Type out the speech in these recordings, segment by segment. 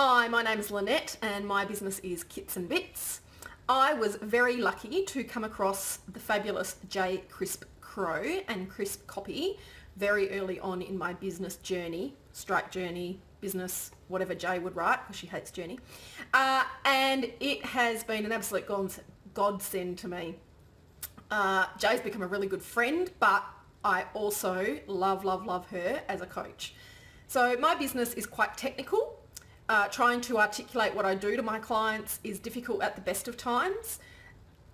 Hi, my name is Lynette and my business is Kits and Bits. I was very lucky to come across the fabulous J Crisp Crow and Crisp Copy very early on in my business journey, strike journey, business, whatever J would write because she hates journey. And it has been an absolute godsend to me. Jay's become a really good friend, but I also love her as a coach. So my business is quite technical. Trying to articulate what I do to my clients is difficult at the best of times.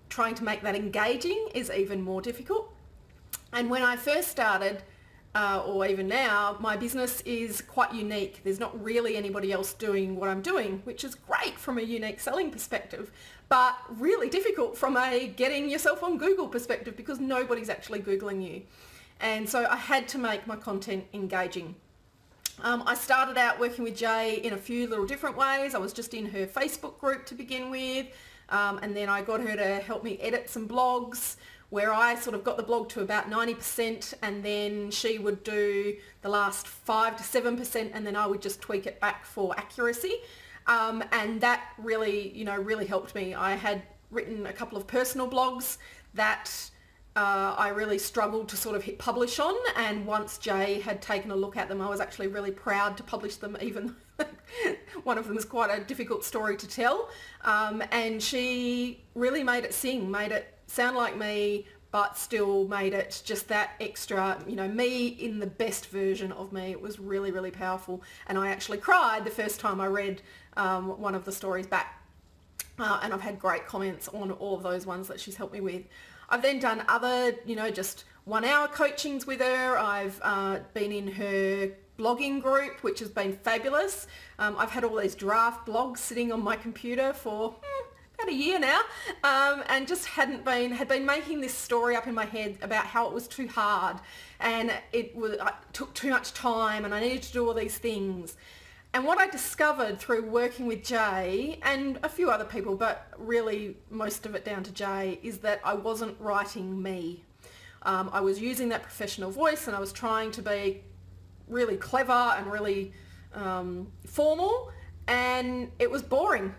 Trying to make that engaging is even more difficult. And when I first started, or even now, my business is quite unique. There's not really anybody else doing what I'm doing, which is great from a unique selling perspective, but really difficult from a getting yourself on Google perspective because nobody's actually Googling you. And so I had to make my content engaging. I started out working with Jay in a few little different ways. I was just in her Facebook group to begin with, and then I got her to help me edit some blogs where I sort of got the blog to about 90%, and then she would do the last 5 to 7%, and then I would just tweak it back for accuracy. And that really helped me. I had written a couple of personal blogs that I really struggled to sort of hit publish on, and once Jay had taken a look at them, I was actually really proud to publish them, even though one of them is quite a difficult story to tell. And she really made it sing, made it sound like me, but still made it just that extra, me in the best version of me. It was really powerful. And I actually cried the first time I read one of the stories back. And I've had great comments on all of those ones that she's helped me with. I've then done other, just 1 hour coachings with her. I've been in her blogging group, which has been fabulous. I've had all these draft blogs sitting on my computer for about a year now, and just had been making this story up in my head about how it was too hard and it took too much time and I needed to do all these things. And what I discovered through working with Jay and a few other people, but really most of it down to Jay, is that I wasn't writing me. I was using that professional voice and I was trying to be really clever and really formal, and it was boring.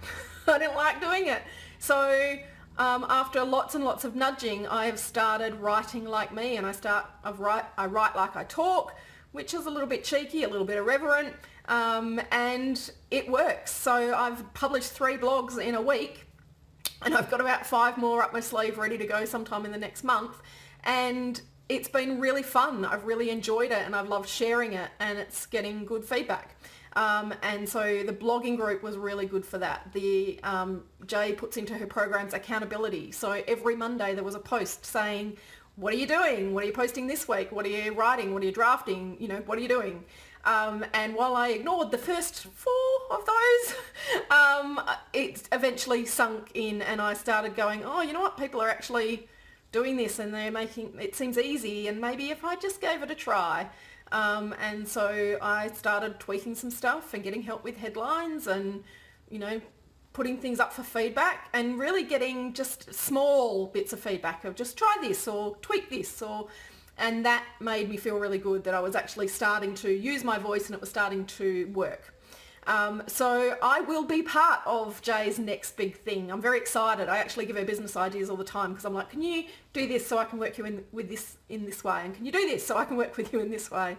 I didn't like doing it. So after lots and lots of nudging, I have started writing like me, and I write like I talk, which is a little bit cheeky, a little bit irreverent. And it works. So I've published 3 blogs in a week, and I've got about 5 more up my sleeve ready to go sometime in the next month, and it's been really fun. I've really enjoyed it and I've loved sharing it, and it's getting good feedback. And so the blogging group was really good for that. Jay puts into her programs accountability. So every Monday there was a post saying, what are you doing? What are you posting this week? What are you writing? What are you drafting? What are you doing? And while I ignored the first 4 of those, it eventually sunk in, and I started going, oh, you know what? People are actually doing this and they're making it seems easy, and maybe if I just gave it a try. And so I started tweaking some stuff and getting help with headlines and, putting things up for feedback and really getting just small bits of feedback of just try this or tweak this and that made me feel really good that I was actually starting to use my voice and it was starting to work. So I will be part of Jay's next big thing. I'm very excited. I actually give her business ideas all the time because I'm like, can you do this so I can work you in this way? And can you do this so I can work with you in this way?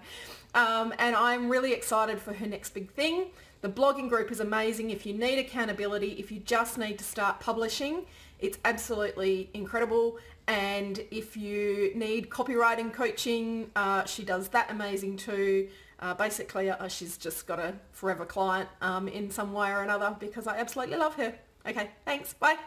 And I'm really excited for her next big thing. The blogging group is amazing. If you need accountability, if you just need to start publishing, it's absolutely incredible. And if you need copywriting coaching, she does that amazing too. Basically, she's just got a forever client in some way or another because I absolutely love her. Okay, thanks. Bye.